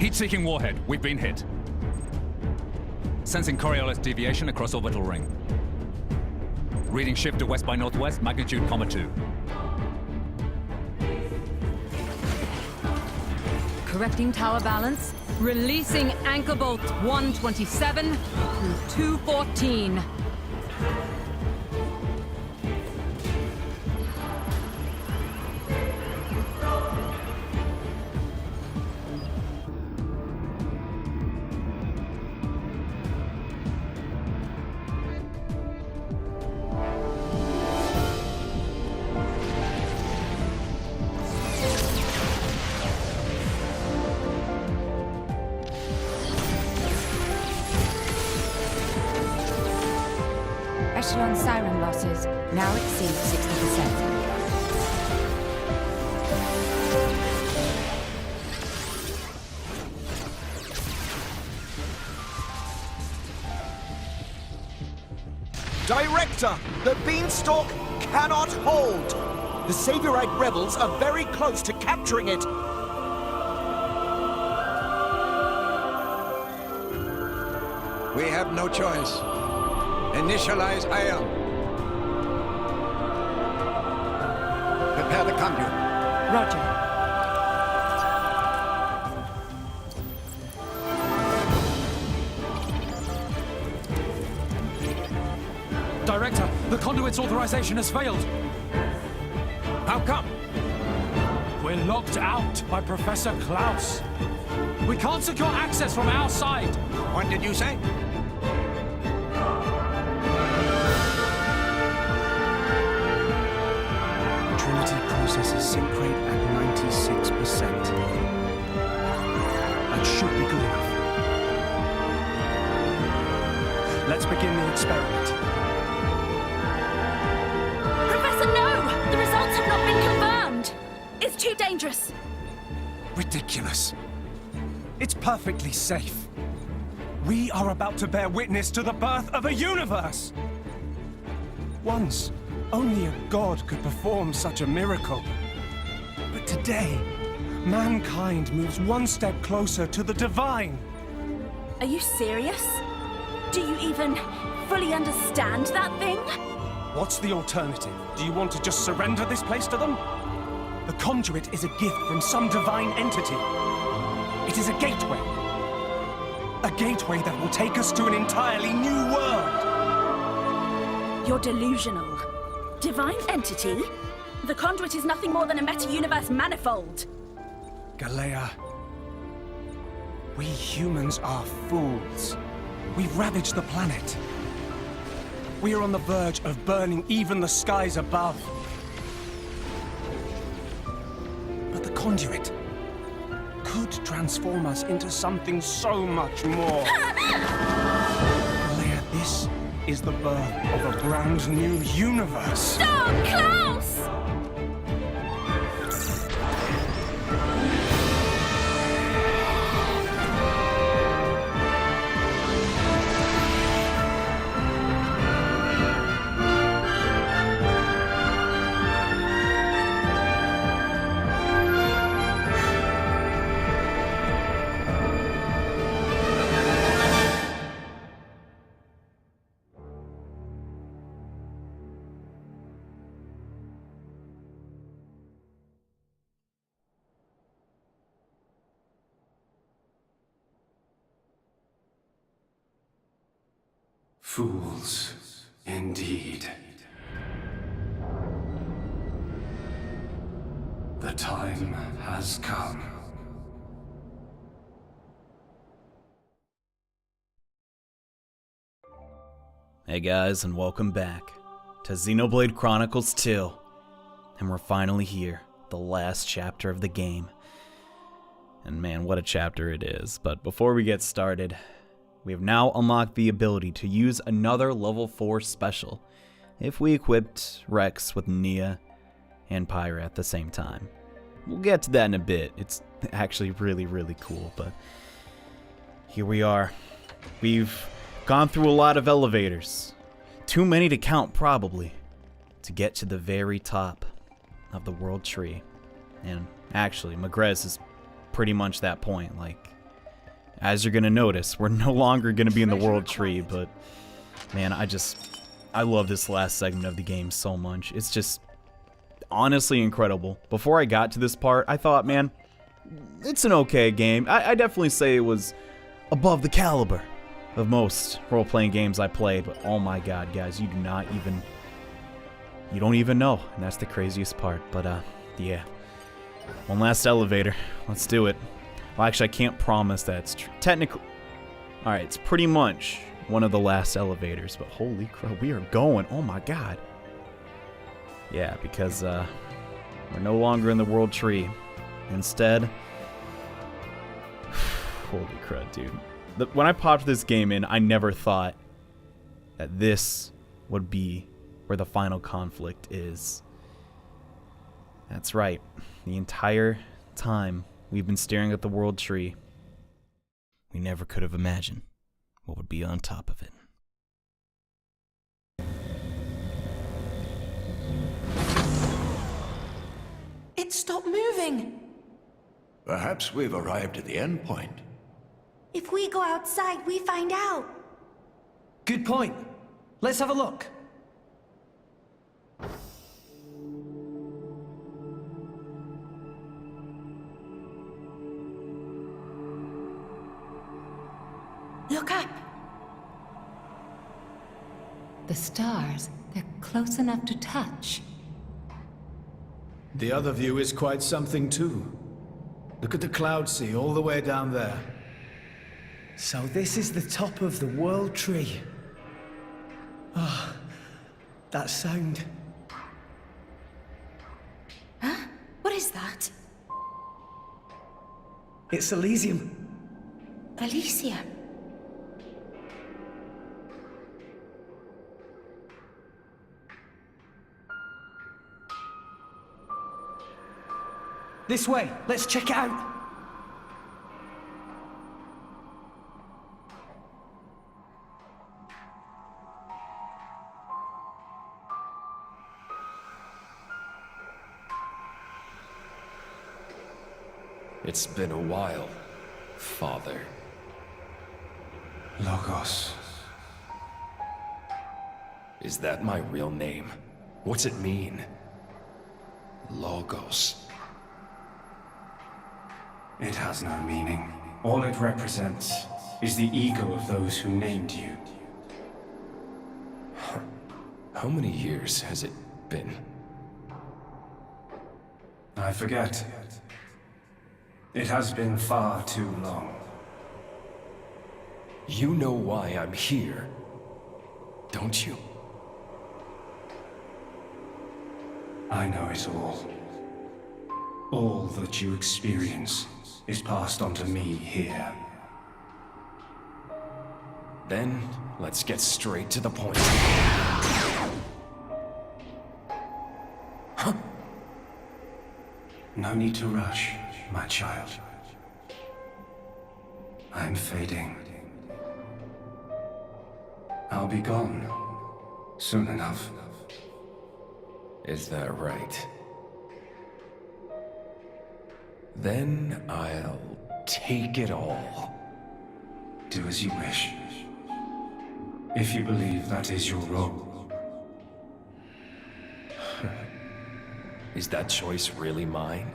Heat-seeking warhead. We've been hit. Sensing Coriolis deviation across orbital ring. Reading shift to west by northwest, magnitude, 2. Correcting tower balance. Releasing anchor bolts 127 through 214. Echelon siren losses now exceed 60%. Director, the Beanstalk cannot hold. The Saviorite rebels are very close to capturing it. We have no choice. Initialize ion. Prepare the conduit. Roger. Director, the conduit's authorization has failed. How come? We're locked out by Professor Klaus. We can't secure access from our side. What did you say? Processes sync rate at 96%. That should be good enough. Let's begin the experiment. Professor, no! The results have not been confirmed! It's too dangerous! Ridiculous. It's perfectly safe. We are about to bear witness to the birth of a universe! Once, only a god could perform such a miracle. But today, mankind moves one step closer to the divine. Are you serious? Do you even fully understand that thing? What's the alternative? Do you want to just surrender this place to them? The conduit is a gift from some divine entity. It is a gateway. A gateway that will take us to an entirely new world. You're delusional. Divine entity? The conduit is nothing more than a meta-universe manifold. Galea, we humans are fools. We've ravaged the planet. We are on the verge of burning even the skies above. But the conduit could transform us into something so much more. Galea, this is the birth of a brand new universe. Stop, Klaus! Fools, indeed. The time has come. Hey guys, and welcome back to Xenoblade Chronicles 2. And we're finally here, the last chapter of the game. And man, what a chapter it is. But before we get started, we have now unlocked the ability to use another level 4 special if we equipped Rex with Nia and Pyra at the same time. We'll get to that in a bit. It's actually really cool, but here we are. We've gone through a lot of elevators. Too many to count, probably, to get to the very top of the world tree. And actually, Magrez is pretty much that point. Like, as you're gonna notice, we're no longer gonna be in the world tree, but man, I love this last segment of the game so much. It's just honestly incredible. Before I got to this part, I thought, man, it's an okay game. I definitely say it was above the caliber of most role-playing games I played, but oh my god, guys, you don't even know, and that's the craziest part. But yeah, one last elevator. Let's do it. Well, actually, I can't promise that it's technically. All right, it's pretty much one of the last elevators, but holy crap, we are going. Oh my god. Yeah, because we're no longer in the world tree. Instead, holy crap, dude. When I popped this game in, I never thought that this would be where the final conflict is. That's right. The entire time we've been staring at the world tree, we never could have imagined what would be on top of it. It stopped moving. Perhaps we've arrived at the end point. If we go outside, we find out. Good point. Let's have a look. Look up. The stars, they're close enough to touch. The other view is quite something too. Look at the cloud sea all the way down there. So this is the top of the world tree. Ah, that sound. Huh? What is that? It's Elysium. Elysium. This way, let's check it out. It's been a while, Father. Logos. Is that my real name? What's it mean? Logos. It has no meaning. All it represents is the ego of those who named you. How many years has it been? I forget. It has been far too long. You know why I'm here, don't you? I know it all. All that you experience is passed on to me here. Then, let's get straight to the point. Huh? No need to rush, my child. I'm fading. I'll be gone soon enough. Is that right? Then I'll take it all. Do as you wish. If you believe that is your role. Is that choice really mine?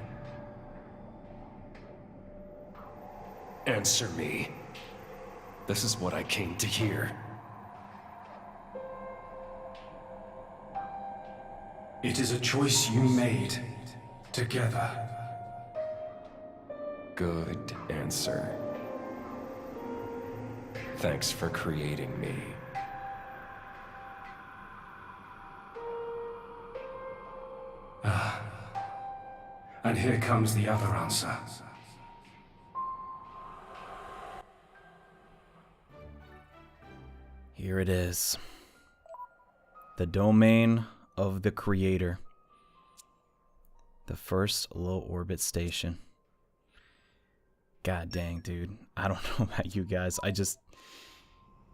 Answer me. This is what I came to hear. It is a choice you made together. Good answer. Thanks for creating me. And here comes the other answer. Here it is. The domain of the Creator. The first low orbit station. God dang, dude. I don't know about you guys.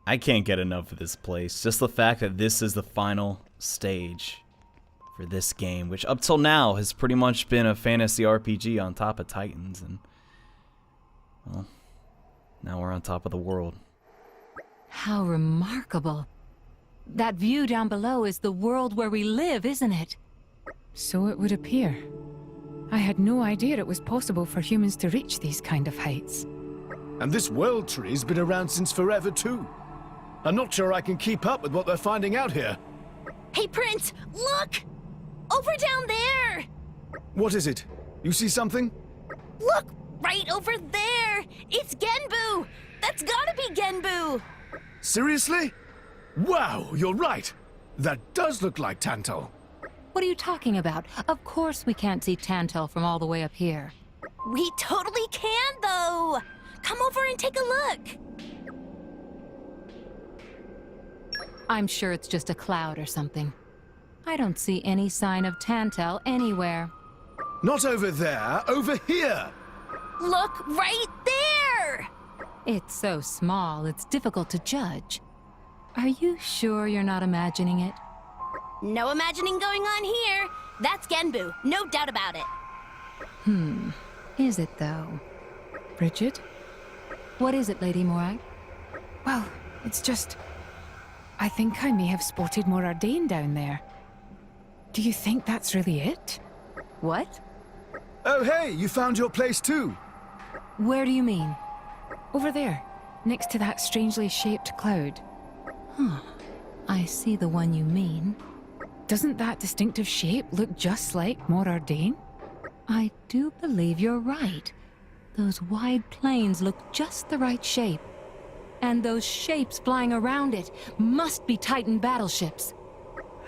I can't get enough of this place. Just the fact that this is the final stage for this game, which up till now has pretty much been a fantasy RPG on top of Titans. And, well, Now we're on top of the world. How remarkable. That view down below is the world where we live, isn't it? So it would appear. I had no idea it was possible for humans to reach these kind of heights. And this world tree's been around since forever, too. I'm not sure I can keep up with what they're finding out here. Hey, Prince, look! Over down there! What is it? You see something? Look, right over there! It's Genbu! That's gotta be Genbu! Seriously? Wow, you're right! That does look like Tantal. What are you talking about? Of course we can't see Tantal from all the way up here. We totally can, though! Come over and take a look! I'm sure it's just a cloud or something. I don't see any sign of Tantal anywhere. Not over there, over here! Look right there! It's so small, it's difficult to judge. Are you sure you're not imagining it? No imagining going on here. That's Genbu, no doubt about it. Is it though? Bridget? What is it, Lady Morag? Well, it's just... I think I may have spotted more Ardain down there. Do you think that's really it? What? Oh hey, you found your place too! Where do you mean? Over there, next to that strangely shaped cloud. I see the one you mean. Doesn't that distinctive shape look just like Mor Ardain? I do believe you're right. Those wide plains look just the right shape. And those shapes flying around it must be Titan battleships.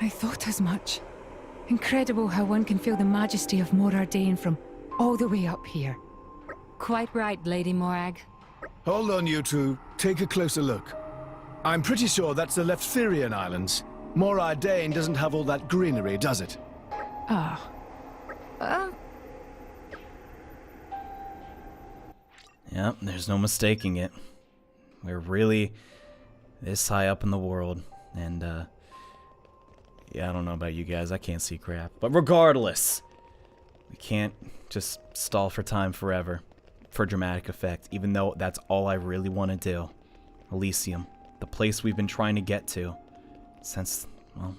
I thought as much. Incredible how one can feel the majesty of Mor Ardain from all the way up here. Quite right, Lady Morag. Hold on, you two. Take a closer look. I'm pretty sure that's the Leftherian Islands. Mor Ardain doesn't have all that greenery, does it? Ah. Yep, there's no mistaking it. We're really this high up in the world, and yeah, I don't know about you guys, I can't see crap. But regardless, we can't just stall for time forever for dramatic effect, even though that's all I really want to do. Elysium, the place we've been trying to get to since, well,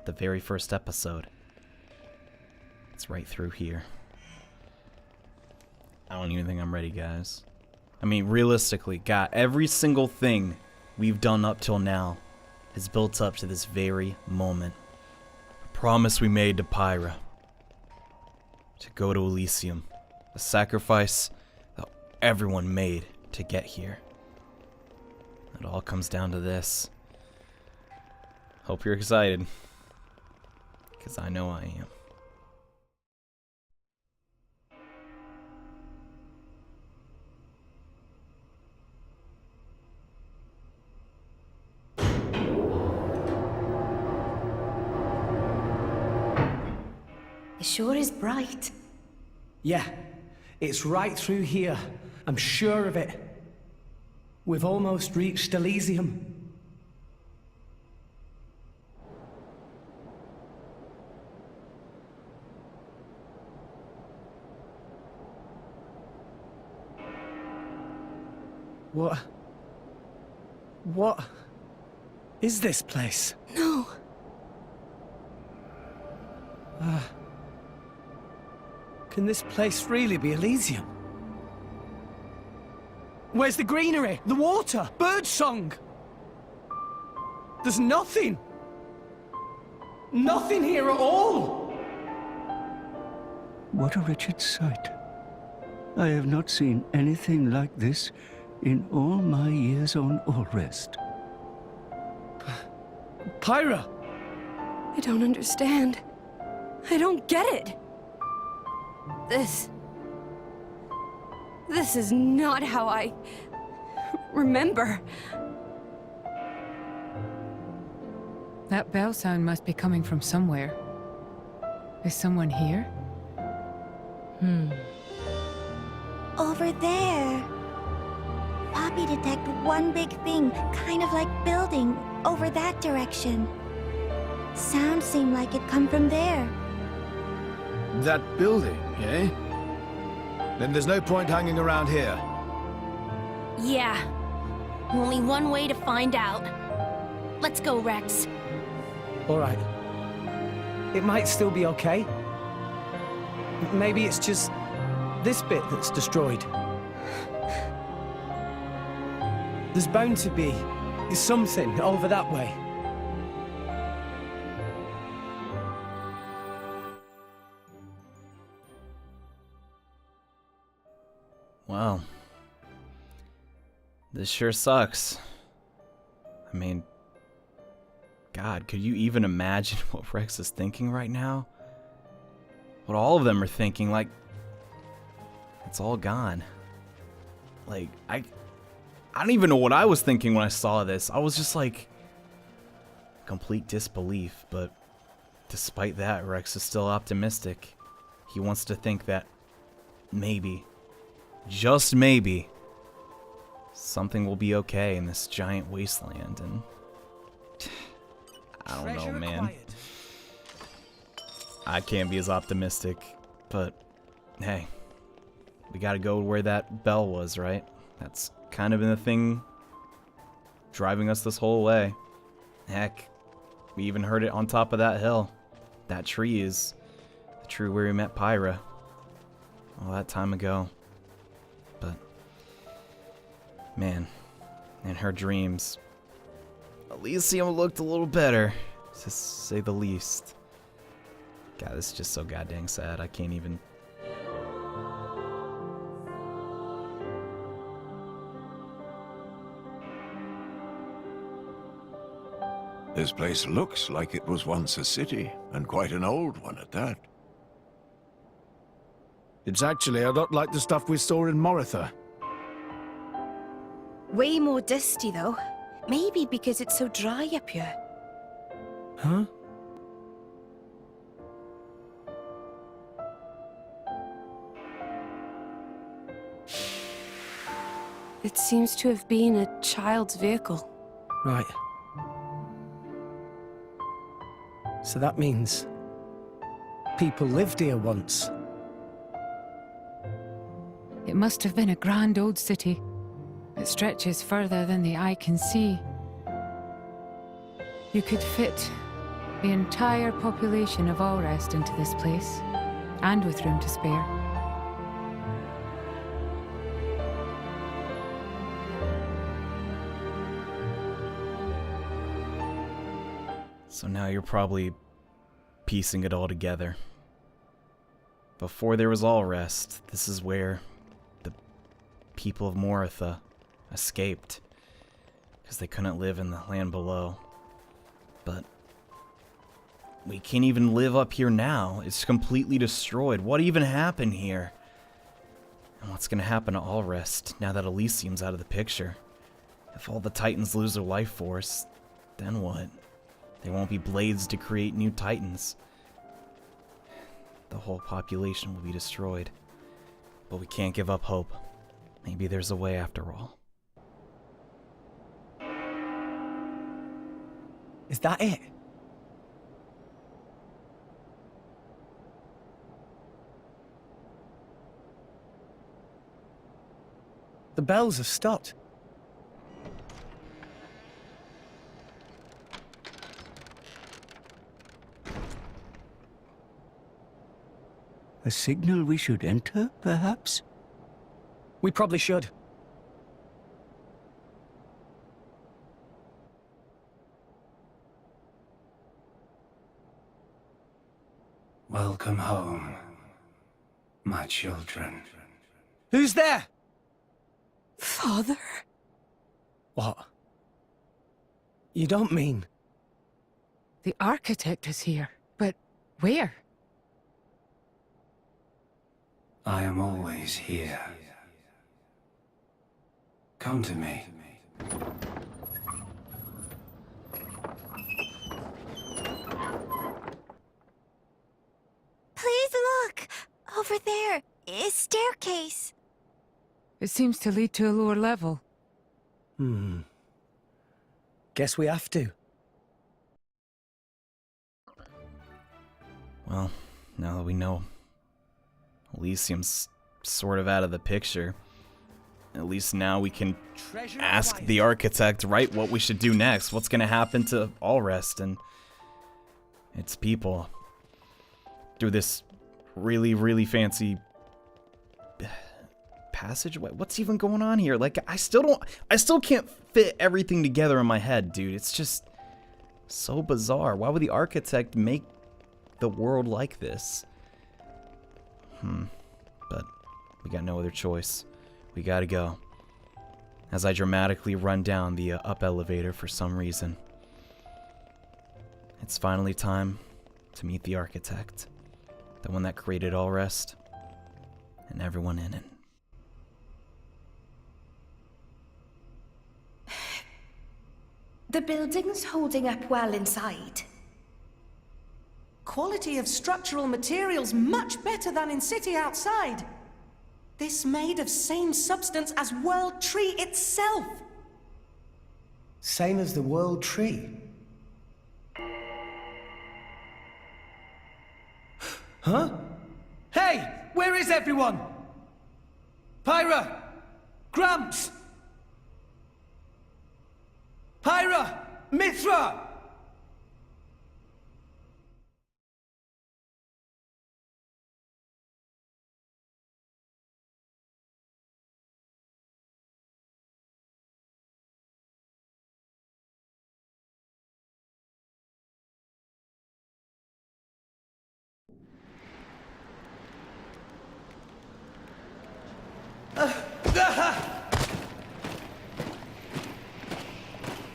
the very first episode. It's right through here. I don't even think I'm ready, guys. I mean, realistically, God, every single thing we've done up till now has built up to this very moment. A promise we made to Pyra. To go to Elysium. A sacrifice that everyone made to get here. It all comes down to this. Hope you're excited. Because I know I am. It sure is bright. Yeah, it's right through here. I'm sure of it. We've almost reached Elysium. What is this place? No. Can this place really be Elysium? Where's the greenery? The water? Birdsong? There's nothing! Nothing here at all! What a wretched sight. I have not seen anything like this in all my years on Allrest. Pyra! I don't understand. I don't get it. This is not how I remember. That bell sound must be coming from somewhere. Is someone here? Over there. Poppy detected one big thing, kind of like building, over that direction. Sound seemed like it come from there. That building, eh? Then there's no point hanging around here. Yeah. Only one way to find out. Let's go, Rex. Alright. It might still be okay. Maybe it's just this bit that's destroyed. There's bound to be something over that way. Well, this sure sucks. I mean, God, could you even imagine what Rex is thinking right now? What all of them are thinking, like, it's all gone. Like, I don't even know what I was thinking when I saw this. I was just like, complete disbelief, but despite that, Rex is still optimistic. He wants to think that maybe, just maybe, something will be okay in this giant wasteland, and I don't know, man. I can't be as optimistic, but hey, we gotta go where that bell was, right? That's kind of been the thing driving us this whole way. Heck, we even heard it on top of that hill. That tree is the tree where we met Pyra all that time ago. But man, in her dreams, Elysium looked a little better, to say the least. God, this is just so goddamn sad. I can't even. This place looks like it was once a city, and quite an old one at that. It's actually a lot like the stuff we saw in Moritha. Way more dusty, though. Maybe because it's so dry up here. Huh? It seems to have been a child's vehicle. Right. So that means people lived here once. It must have been a grand old city. It stretches further than the eye can see. You could fit the entire population of Allrest into this place, and with room to spare. So now you're probably piecing it all together. Before there was Allrest, this is where the people of Moritha escaped, because they couldn't live in the land below. But we can't even live up here now. It's completely destroyed. What even happened here? And what's gonna happen to Allrest now that Elysium's out of the picture? If all the Titans lose their life force, then what? There won't be blades to create new Titans. The whole population will be destroyed. But we can't give up hope. Maybe there's a way after all. Is that it? The bells have stopped. A signal we should enter, perhaps? We probably should. Welcome home, my children. Who's there? Father? What? You don't mean... The architect is here, but where? I am always here. Come to me. Please look! Over there is staircase. It seems to lead to a lower level. Guess we have to. Well, now that we know Elysium's sort of out of the picture, at least now we can ask the architect, right, what we should do next. What's gonna happen to Allrest and its people through this really, really fancy passageway? What's even going on here? Like, I still can't fit everything together in my head, dude. It's just so bizarre. Why would the architect make the world like this? But we got no other choice. We gotta go. As I dramatically run down the up elevator for some reason. It's finally time to meet the architect. The one that created Allrest. And everyone in it. The building's holding up well inside. Quality of structural materials much better than in city outside. This made of same substance as World Tree itself. Same as the World Tree. Huh? Hey! Where is everyone? Pyra! Gramps! Pyra! Mithra!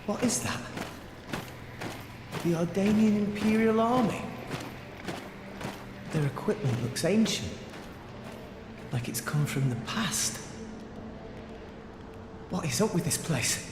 What is that? The Ardanian Imperial Army. Their equipment looks ancient. Like it's come from the past. What is up with this place?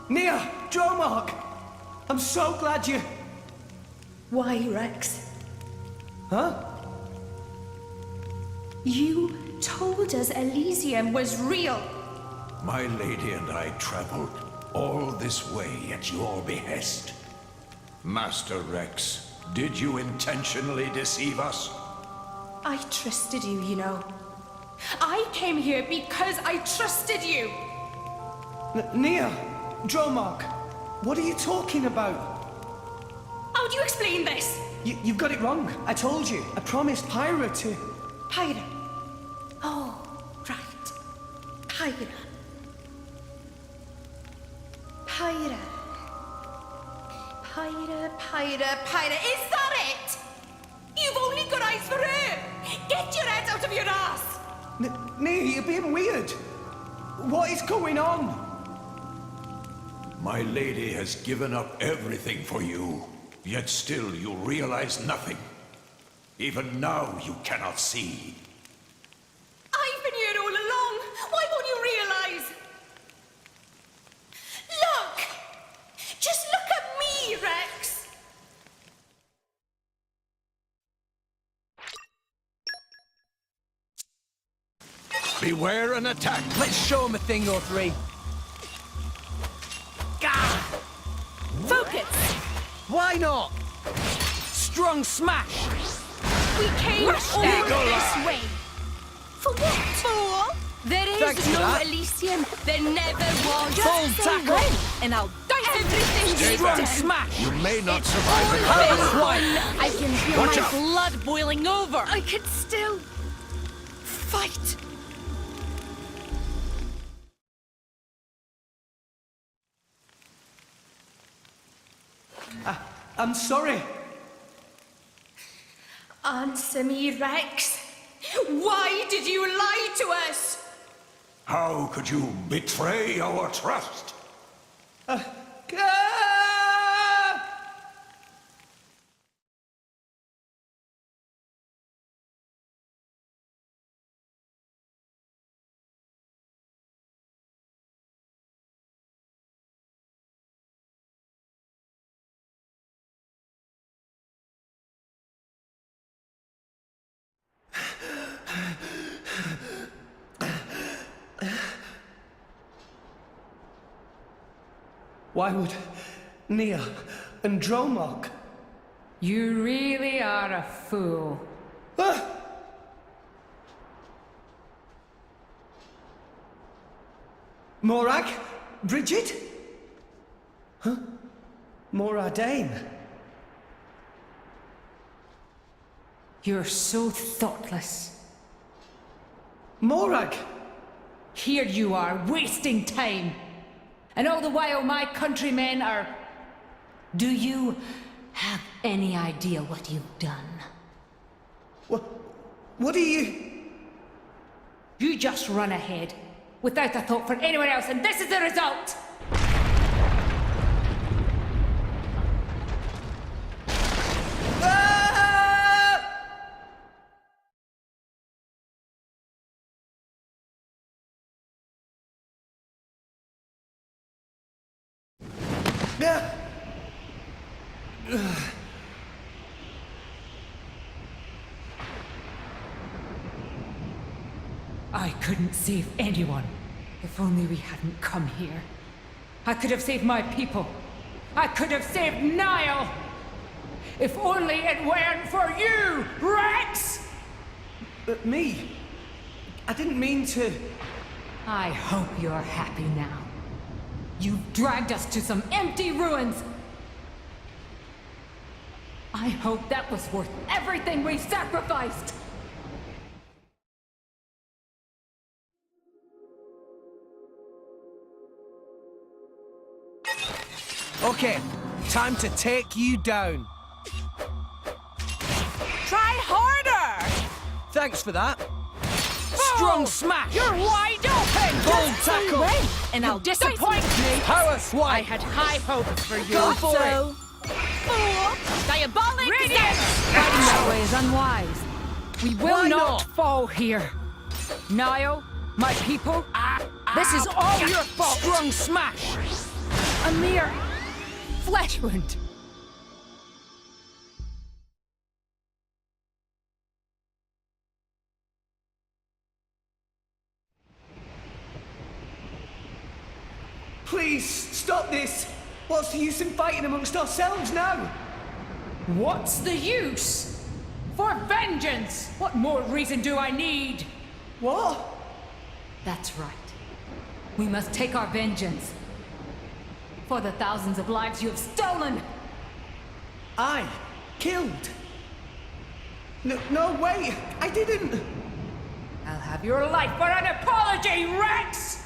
Nia! Dromark! I'm so glad you... Why, Rex? Huh? You told us Elysium was real. My lady and I traveled all this way at your behest. Master Rex, did you intentionally deceive us? I trusted you, you know. I came here because I trusted you. Nia! Dromark! What are you talking about? How do you explain this? You've got it wrong. I told you. I promised Pyra to... Pyra. Oh, right. Pyra. Pyra. Pyra. Is that it? You've only got eyes for her. Get your head out of your ass. Nia, you're being weird. What is going on? My lady has given up everything for you, yet still you realize nothing. Even now you cannot see. I've been here all along. Why won't you realize? Look! Just look at me, Rex! Beware an attack. Let's show him a thing or three. Focus! Why not? Strong smash! We came all this way. For what? Fool! There is Thanks for no that. Elysium. There never was. Full Just say tackle. when, and I'll dice everything Strong down. smash! You may not It's survive all it. been Quiet. fun. I can feel Watch my out. blood boiling over. I could still fight. I'm sorry. Answer me, Rex. Why did you lie to us? How could you betray our trust? Why would Nia and Dromok? You really are a fool. Morag? Bridget? Huh? Moradane? You're so thoughtless. Morag! Here you are, wasting time. And all the while my countrymen are... Do you have any idea what you've done? What do you... You just run ahead, without a thought for anyone else, and this is the result! I couldn't save anyone. If only we hadn't come here. I could have saved my people. I could have saved Niall. If only it weren't for you, Rex! Me? I didn't mean to... I hope you're happy now. You've dragged us to some empty ruins. I hope that was worth everything we sacrificed. Okay, time to take you down. Try harder! Thanks for that. Strong smash! You're wide open! Bold tackle! And I'll disappoint me! Power swipe! I had high hopes for you. Go for it! Diabolic! Radiant! Fighting that way is unwise. We will not fall here. Niall, my people, this is all your fault! Strong smash! A mere flesh wound. Please, stop this! What's the use in fighting amongst ourselves now? What's the use? For vengeance! What more reason do I need? What? That's right. We must take our vengeance. For the thousands of lives you have stolen! I killed? No way! I didn't! I'll have your life for an apology, Rex!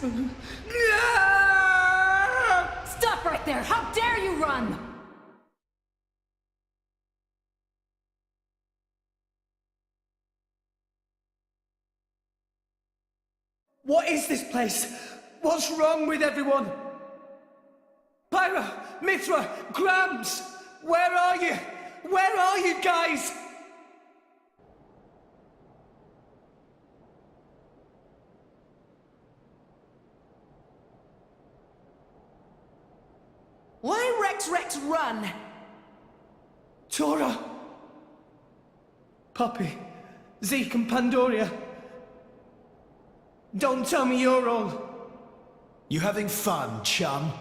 Stop right there! How dare you run! What is this place? What's wrong with everyone? Pyra, Mithra, Grams! Where are you? Where are you guys? Why Rex run? Tora! Poppy, Zeke and Pandoria. Don't tell me you're all... You having fun, chum?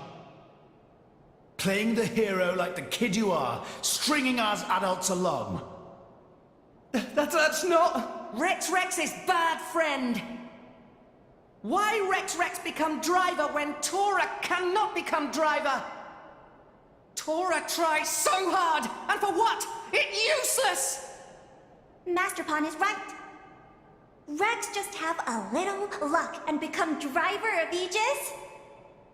Playing the hero like the kid you are, stringing us adults along. That's not... Rex is bad friend. Why Rex become driver when Tora cannot become driver? Tora tries so hard, and for what? It's useless! Master Pawn is right. Rex just have a little luck and become driver of Aegis?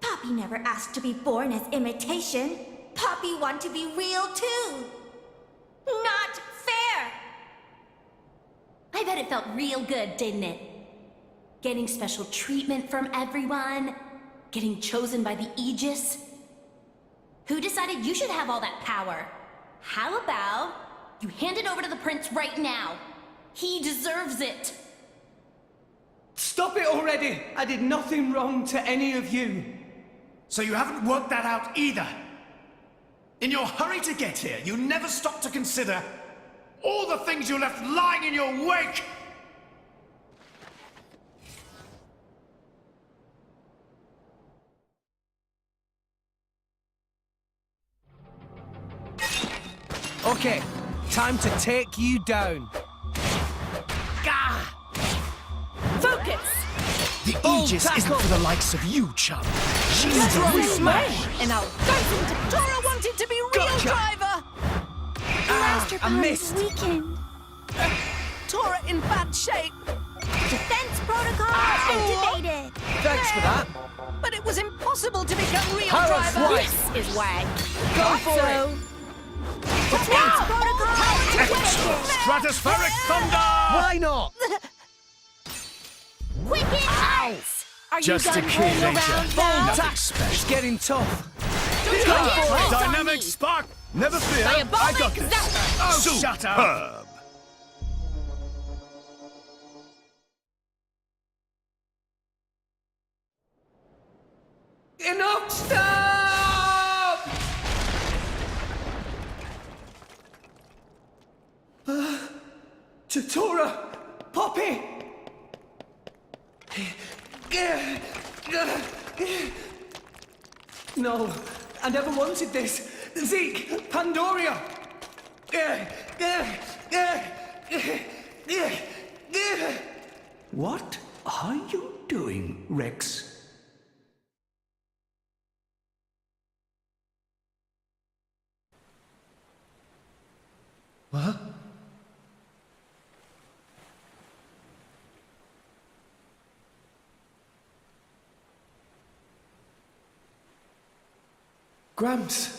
Poppy never asked to be born as imitation. Poppy want to be real too. Not fair! I bet it felt real good, didn't it? Getting special treatment from everyone, getting chosen by the Aegis. Who decided you should have all that power? How about you hand it over to the prince right now? He deserves it. Stop it already! I did nothing wrong to any of you. So you haven't worked that out either? In your hurry to get here, you never stopped to consider all the things you left lying in your wake! Okay, time to take you down. Gah! Focus! The Aegis isn't for the likes of you, chum. She's the real smash! And I'll dive into Tora wanted to be real driver! I missed! Weakened. Tora in bad shape! Defense protocol activated. Thanks for that. But it was impossible to become real Power driver! flight. This is why. Go for it! Defense protocol activated. Stratospheric thunder! Why not? Quicken ice. Are Just you a done kid, playing ain't ya? around now? Nothing special. It's getting tough. Go for it. Dynamic spark! Never fear, I got this. Oh, Shut up. superb! Enough! Stop! Tora! Poppy! No, I never wanted this. Zeke! Pandoria! What are you doing, Rex? What? Gramps.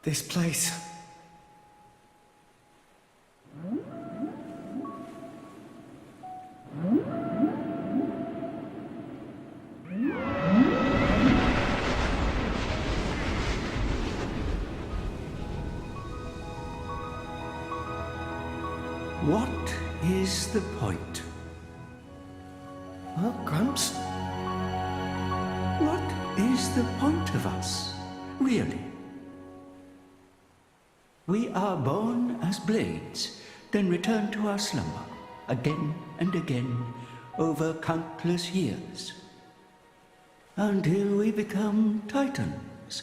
This place. What is the point? Huh, Gramps? What is the point of us, really? We are born as blades, then return to our slumber, again and again, over countless years, until we become titans,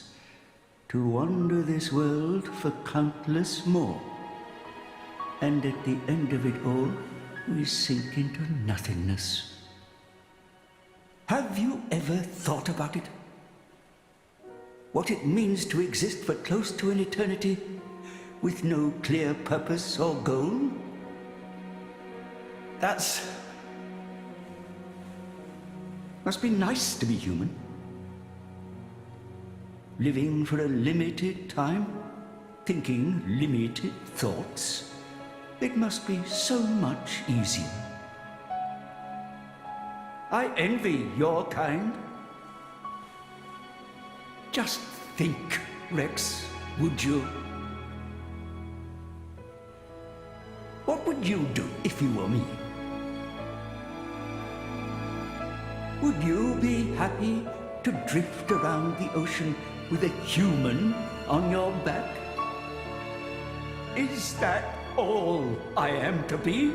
to wander this world for countless more. And at the end of it all, we sink into nothingness. Have you ever thought about it? What it means to exist for close to an eternity with no clear purpose or goal? Must be nice to be human. Living for a limited time, thinking limited thoughts. It must be so much easier. I envy your kind. Just think, Rex, would you? What would you do if you were me? Would you be happy to drift around the ocean with a human on your back? Is that all I am to be?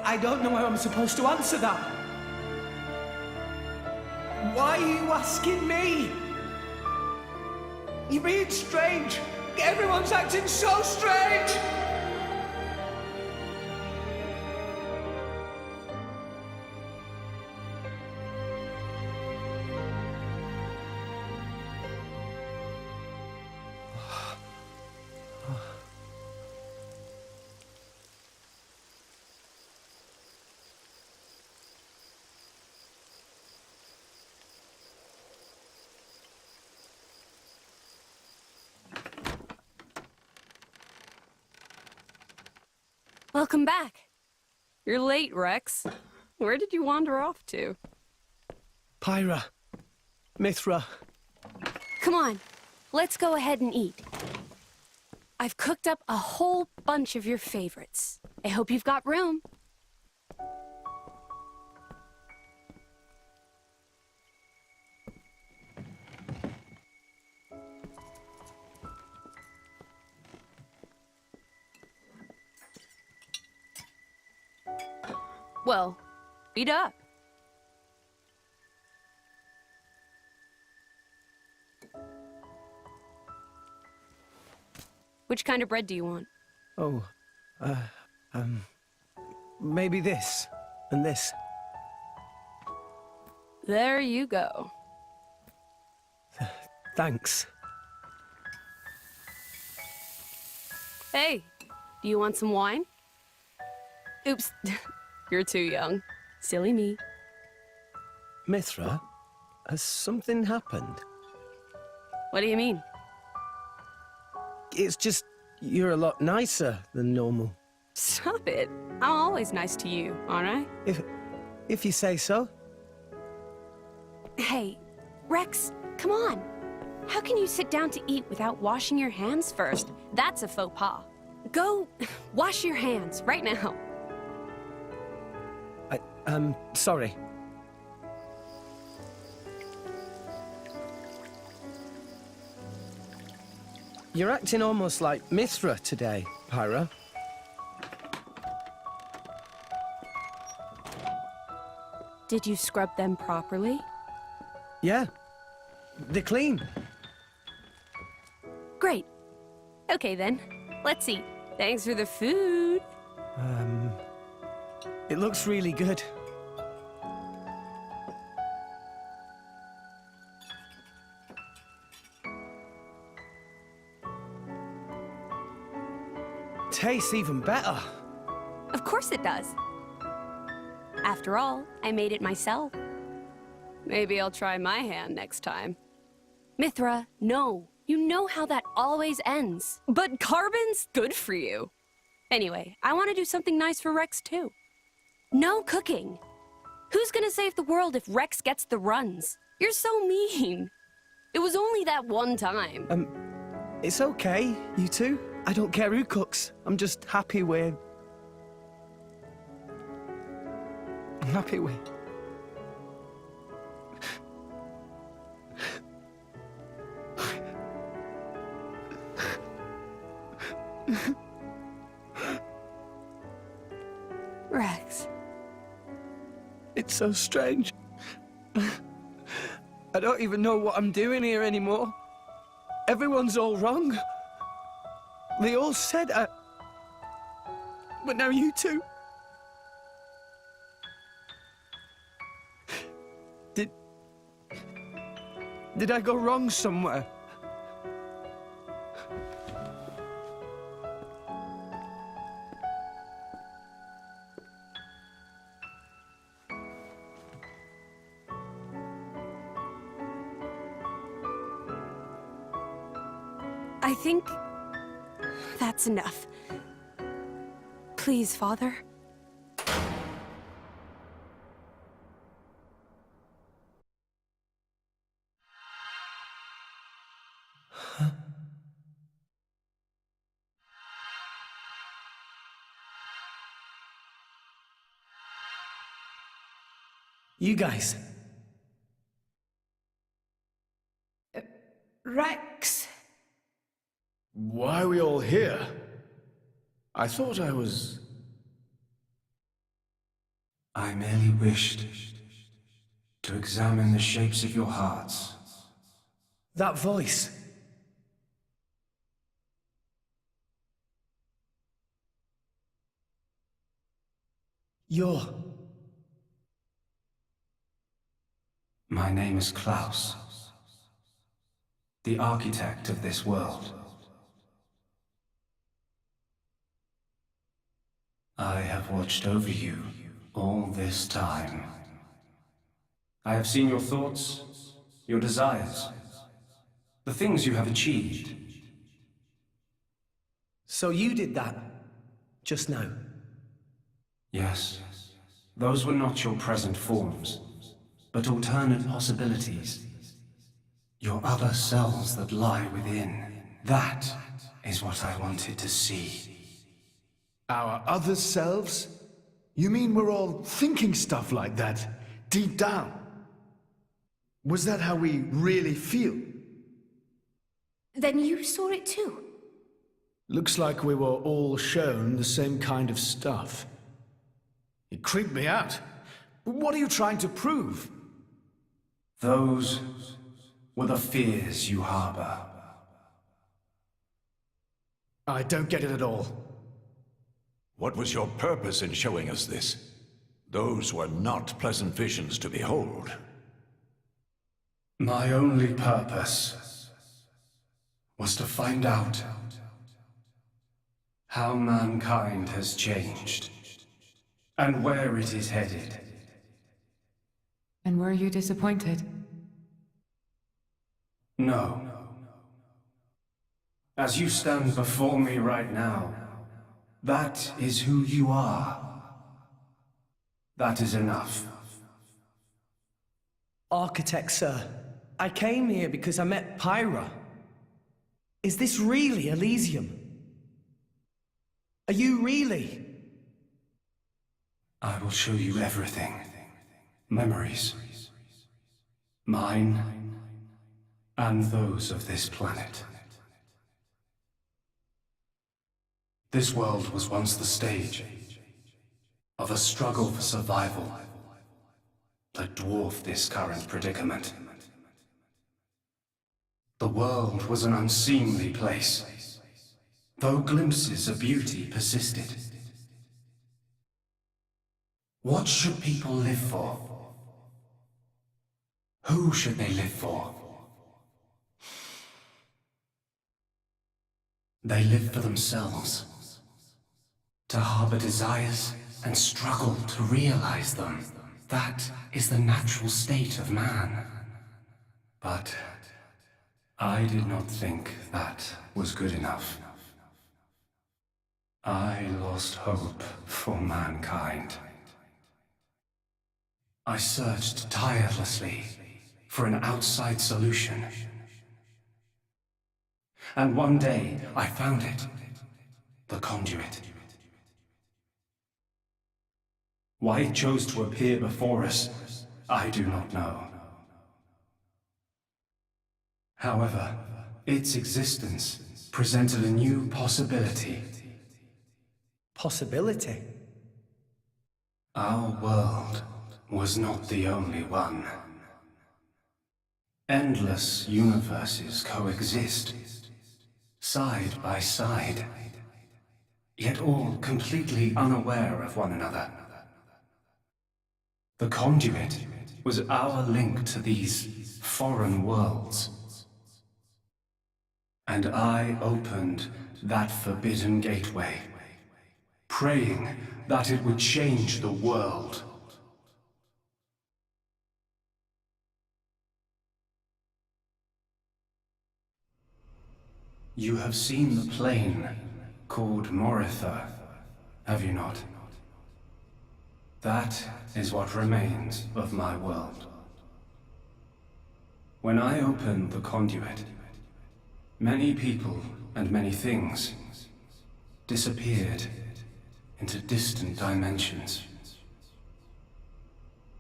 I don't know how I'm supposed to answer that. Why are you asking me? You're being strange. Everyone's acting so strange. Welcome back. You're late, Rex. Where did you wander off to? Pyra. Mithra. Come on, let's go ahead and eat. I've cooked up a whole bunch of your favorites. I hope you've got room. Well, eat up. Which kind of bread do you want? Oh, maybe this and this. There you go. Thanks. Hey, do you want some wine? Oops, you're too young. Silly me. Mithra, has something happened? What do you mean? It's just, you're a lot nicer than normal. Stop it. I'm always nice to you, aren't I? If you say so. Hey, Rex, come on. How can you sit down to eat without washing your hands first? That's a faux pas. Go wash your hands right now. Sorry. You're acting almost like Mithra today, Pyra. Did you scrub them properly? Yeah. They're clean. Great. Okay then, let's eat. Thanks for the food. It looks really good. Tastes even better. Of course it does. After all, I made it myself. Maybe I'll try my hand next time. Mithra, no. You know how that always ends. But carbon's good for you. Anyway, I want to do something nice for Rex too. No cooking. Who's gonna save the world if Rex gets the runs? You're so mean. It was only that one time. It's okay, you two. I don't care who cooks. I'm just happy with... I'm happy with... Rex. It's so strange. I don't even know what I'm doing here anymore. Everyone's all wrong. They all said but now you two... Did I go wrong somewhere? I think that's enough. Please, Father. You guys. Rex. Why are we all here? I thought I was... I merely wished to examine the shapes of your hearts. That voice. You're... My name is Klaus, the architect of this world. I have watched over you all this time. I have seen your thoughts, your desires, the things you have achieved. So you did that, just now? Yes, those were not your present forms, but alternate possibilities. Your other selves that lie within. That is what I wanted to see. Our other selves? You mean we're all thinking stuff like that, deep down? Was that how we really feel? Then you saw it too. Looks like we were all shown the same kind of stuff. It creeped me out. But what are you trying to prove? Those were the fears you harbor. I don't get it at all. What was your purpose in showing us this? Those were not pleasant visions to behold. My only purpose was to find out how mankind has changed and where it is headed. And were you disappointed? No. As you stand before me right now, that is who you are. That is enough. Architect, sir, I came here because I met Pyra. Is this really Elysium? Are you really? I will show you everything. Memories. Mine, and those of this planet. This world was once the stage of a struggle for survival that dwarfed this current predicament. The world was an unseemly place, though glimpses of beauty persisted. What should people live for? Who should they live for? They live for themselves, to harbor desires and struggle to realize them. That is the natural state of man. But I did not think that was good enough. I lost hope for mankind. I searched tirelessly for an outside solution. And one day, I found it. The conduit. Why it chose to appear before us, I do not know. However, its existence presented a new possibility. Possibility? Our world was not the only one. Endless universes coexist, side by side, yet all completely unaware of one another. The conduit was our link to these foreign worlds. And I opened that forbidden gateway, praying that it would change the world. You have seen the plane called Moritha, have you not? That is what remains of my world. When I opened the conduit, many people and many things disappeared into distant dimensions.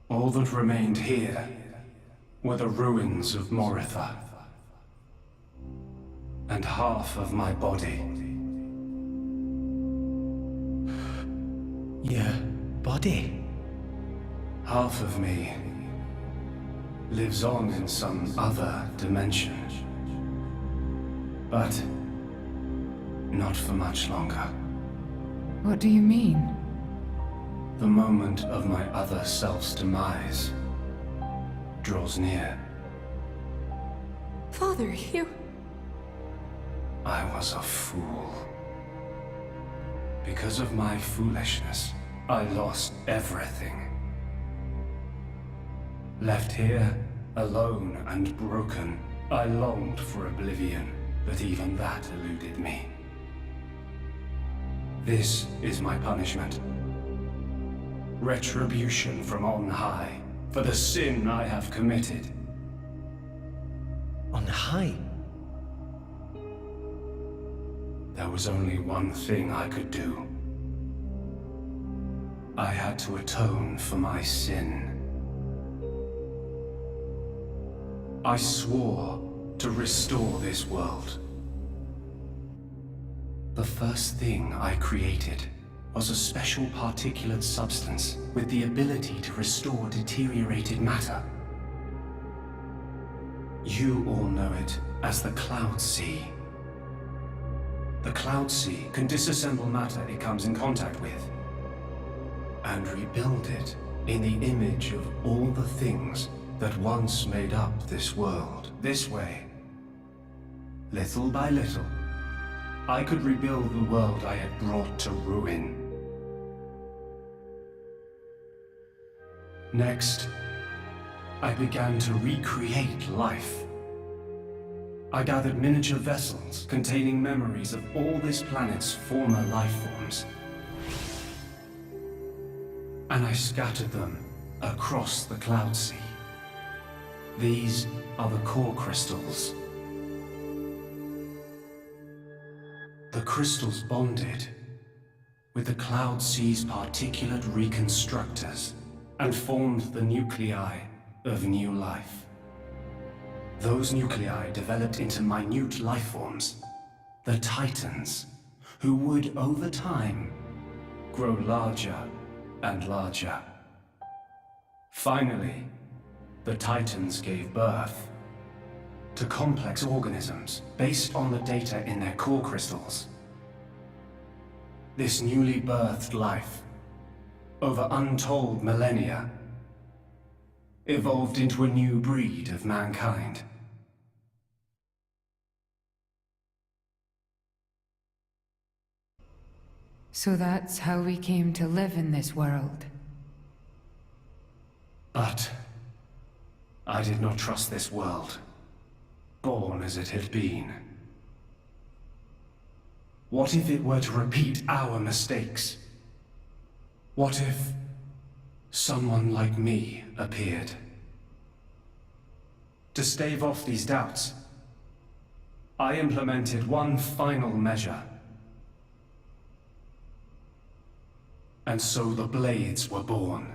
All that remained here were the ruins of Moritha. And half of my body. Your body? Half of me lives on in some other dimension. But not for much longer. What do you mean? The moment of my other self's demise draws near. Father, you... I was a fool. Because of my foolishness, I lost everything. Left here, alone and broken, I longed for oblivion, but even that eluded me. This is my punishment. Retribution from on high for the sin I have committed. On high? There was only one thing I could do. I had to atone for my sin. I swore to restore this world. The first thing I created was a special particulate substance with the ability to restore deteriorated matter. You all know it as the Cloud Sea. The Cloud Sea can disassemble matter it comes in contact with, and rebuild it in the image of all the things that once made up this world. This way, little by little, I could rebuild the world I had brought to ruin. Next, I began to recreate life. I gathered miniature vessels containing memories of all this planet's former life forms. And I scattered them across the Cloud Sea. These are the core crystals. The crystals bonded with the Cloud Sea's particulate reconstructors and formed the nuclei of new life. Those nuclei developed into minute life forms, the Titans, who would, over time, grow larger and larger. Finally, the Titans gave birth to complex organisms based on the data in their core crystals. This newly birthed life, over untold millennia, evolved into a new breed of mankind. So that's how we came to live in this world. But I did not trust this world, born as it had been. What if it were to repeat our mistakes? What if someone like me appeared? To stave off these doubts, I implemented one final measure. And so the Blades were born.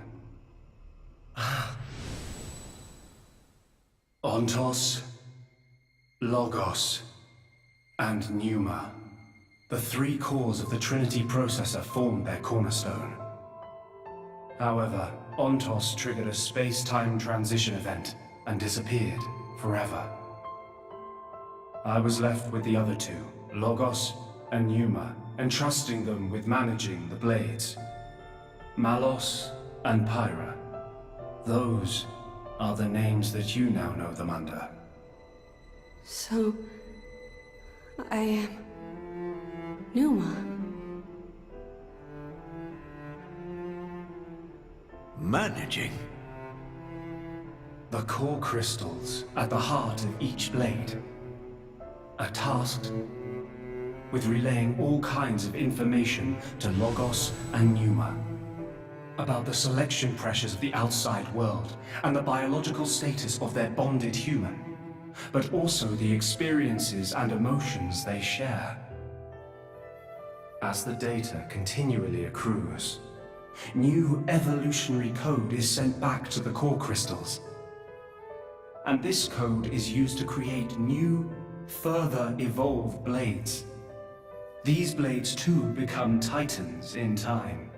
Ontos, Logos, and Pneuma. The three cores of the Trinity processor formed their cornerstone. However, Ontos triggered a space-time transition event and disappeared forever. I was left with the other two, Logos and Pneuma, entrusting them with managing the Blades. Malos and Pyra. Those are the names that you now know them under. So, I am Pneuma. Managing? The core crystals at the heart of each blade are tasked with relaying all kinds of information to Logos and Pneuma about the selection pressures of the outside world and the biological status of their bonded human, but also the experiences and emotions they share. As the data continually accrues, new evolutionary code is sent back to the core crystals. And this code is used to create new, further evolved blades. These blades too become Titans in time,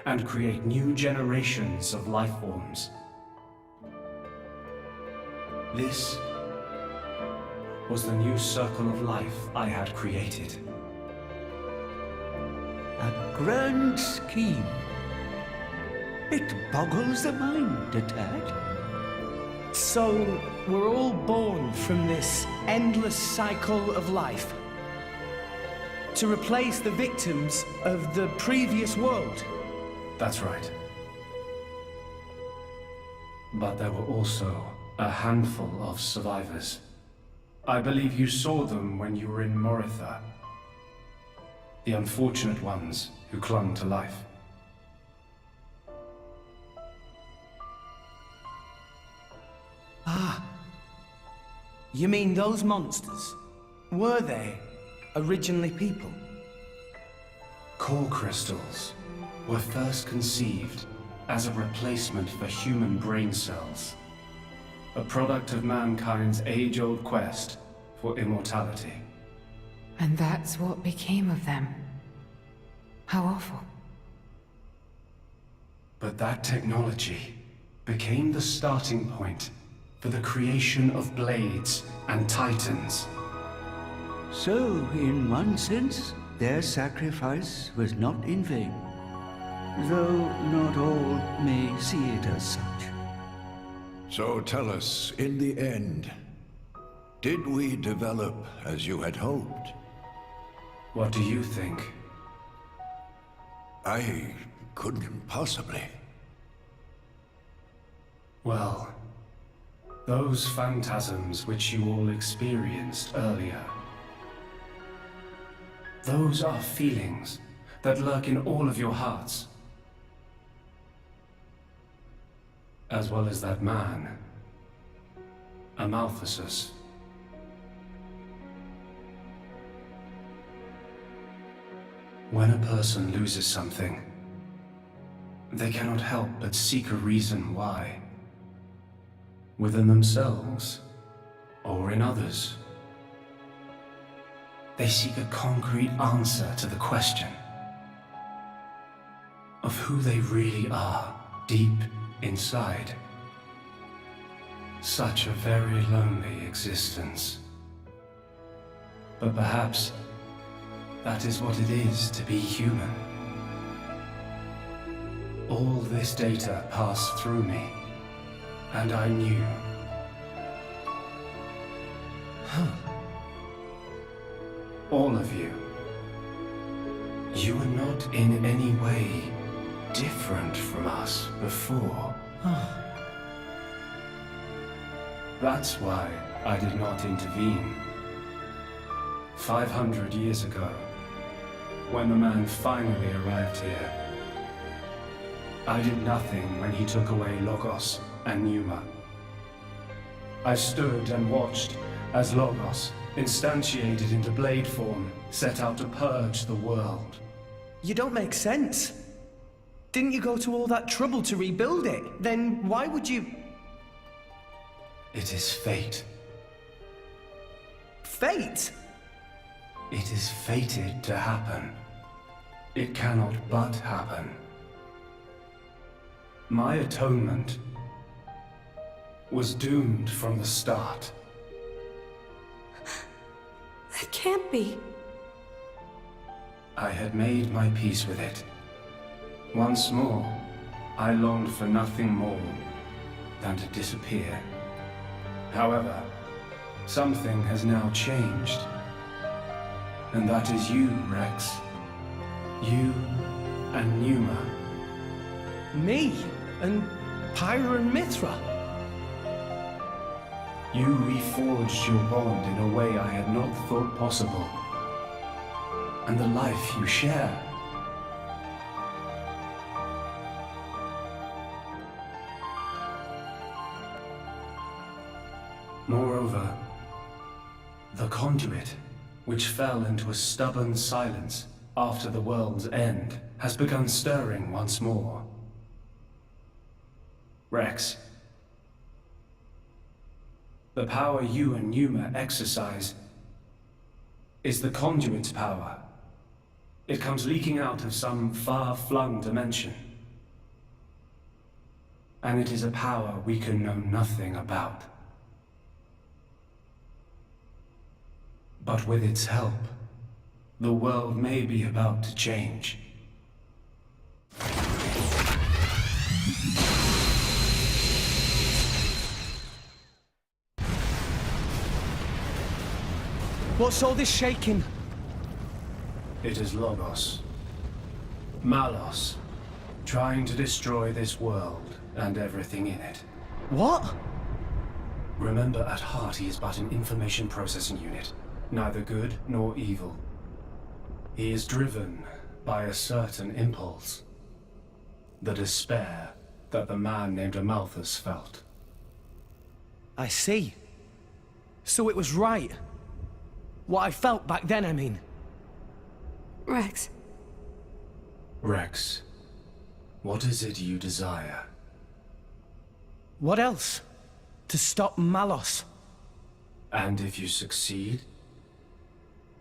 and create new generations of life forms. This was the new circle of life I had created. A grand scheme. It boggles the mind a tad. So, we're all born from this endless cycle of life, to replace the victims of the previous world. That's right. But there were also a handful of survivors. I believe you saw them when you were in Moritha. The unfortunate ones who clung to life. You mean those monsters? Were they originally people? Core crystals were first conceived as a replacement for human brain cells. A product of mankind's age-old quest for immortality. And that's what became of them. How awful. But that technology became the starting point for the creation of blades and titans. So, in one sense, their sacrifice was not in vain. Though not all may see it as such. So tell us, in the end, did we develop as you had hoped? What do you think? I couldn't possibly. Well, those phantasms which you all experienced earlier, those are feelings that lurk in all of your hearts. As well as that man, Amaltheus. When a person loses something, they cannot help but seek a reason why. Within themselves, or in others. They seek a concrete answer to the question of who they really are deep inside. Such a very lonely existence. But perhaps that is what it is to be human. All this data passed through me, and I knew. All of you. You were not in any way different from us before. That's why I did not intervene. 500 years ago, when the man finally arrived here, I did nothing when he took away Logos and Pneuma. I stood and watched as Logos, instantiated into blade form, set out to purge the world. You don't make sense. Didn't you go to all that trouble to rebuild it? Then why would you... It is fate. Fate? It is fated to happen. It cannot but happen. My atonement was doomed from the start. That can't be. I had made my peace with it. Once more, I longed for nothing more than to disappear. However, something has now changed. And that is you, Rex. You and Pneuma. Me? And Pyra and Mithra? You reforged your bond in a way I had not thought possible. And the life you share. Moreover, the conduit, which fell into a stubborn silence after the world's end, has begun stirring once more. Rex, the power you and Pneuma exercise is the conduit's power. It comes leaking out of some far-flung dimension. And it is a power we can know nothing about. But with its help, the world may be about to change. What's all this shaking? It is Logos. Malos, trying to destroy this world and everything in it. What? Remember, at heart he is but an information processing unit. Neither good nor evil. He is driven by a certain impulse. The despair that the man named Amaltheus felt. I see. So it was right. What I felt back then, I mean. Rex. Rex, what is it you desire? What else? To stop Malos. And if you succeed?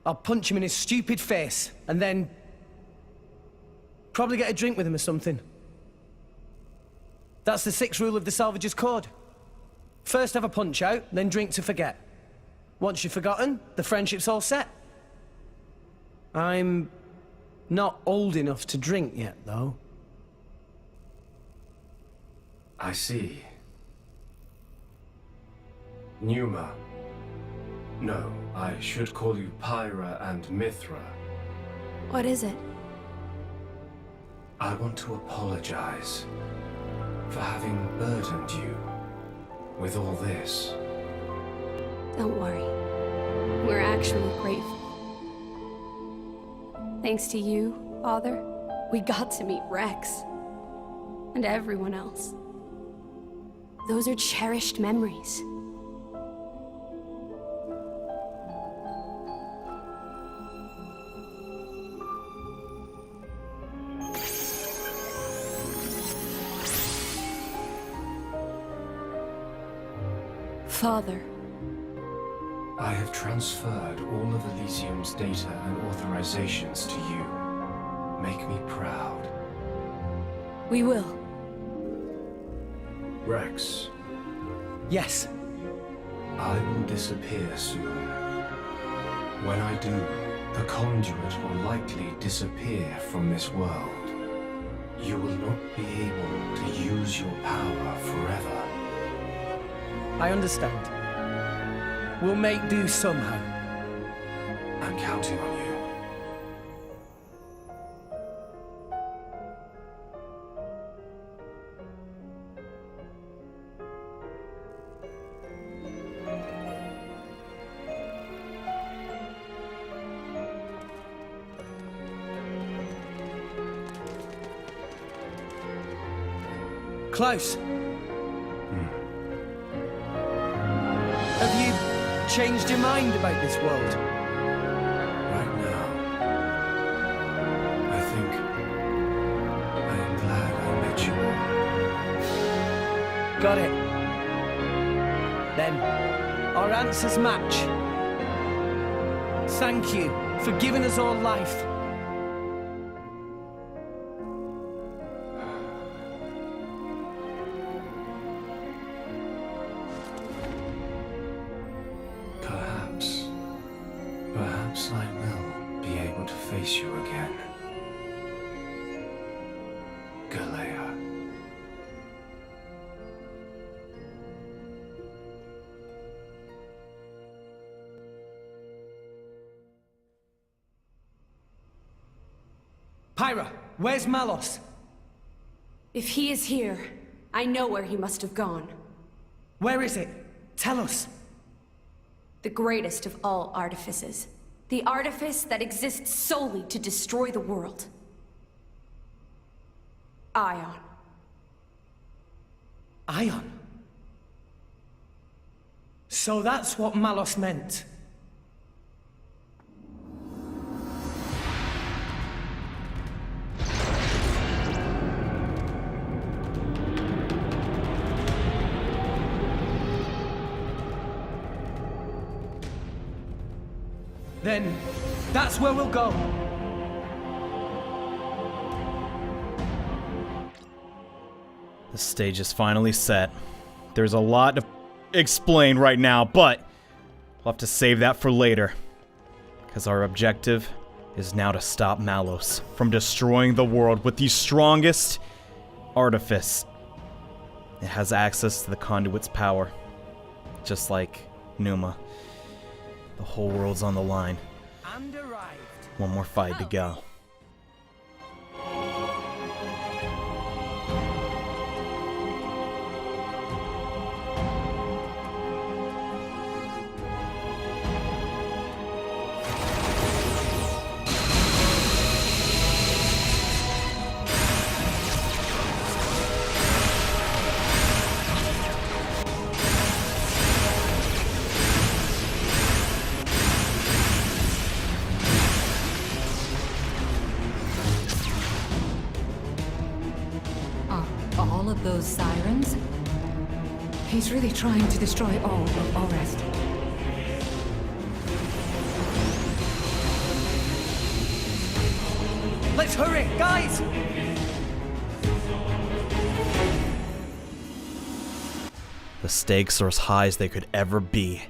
I'll punch him in his stupid face, and then... probably get a drink with him or something. That's the 6th rule of the Salvager's Code. First have a punch out, then drink to forget. Once you've forgotten, the friendship's all set. I'm not old enough to drink yet, though. I see. Numa. No, I should call you Pyra and Mithra. What is it? I want to apologize for having burdened you with all this. Don't worry. We're actually grateful. Thanks to you, Father, we got to meet Rex. And everyone else. Those are cherished memories. Father. I have transferred all of Elysium's data and authorizations to you. Make me proud. We will. Rex. Yes. I will disappear soon. When I do, the conduit will likely disappear from this world. You will not be able to use your power forever. I understand. We'll make do somehow. I'm counting on you. Close. Have you changed your mind about this world? Right now, I think I am glad I met you all. Got it. Then, our answers match. Thank you for giving us all life. Perhaps I will be able to face you again. Galea. Pyra, where's Malos? If he is here, I know where he must have gone. Where is it? Tell us. The greatest of all artifices. The artifice that exists solely to destroy the world. Ion. Ion? So that's what Malos meant. Then, that's where we'll go. The stage is finally set. There's a lot to explain right now, but we'll have to save that for later. Because our objective is now to stop Malos from destroying the world with the strongest artifice. It has access to the conduit's power, just like Numa. The whole world's on the line. One more fight to go. all of those sirens? He's really trying to destroy all of Orest. Let's hurry, guys! The stakes are as high as they could ever be.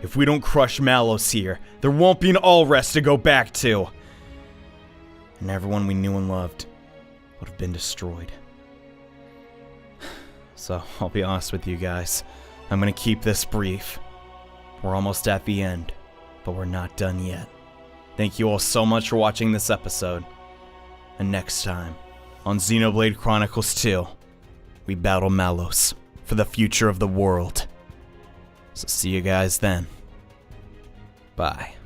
If we don't crush Malos here, there won't be an All-Rest to go back to. And everyone we knew and loved would have been destroyed. So, I'll be honest with you guys. I'm gonna keep this brief. We're almost at the end, but we're not done yet. Thank you all so much for watching this episode. And next time, on Xenoblade Chronicles 2, we battle Malos for the future of the world. So see you guys then. Bye.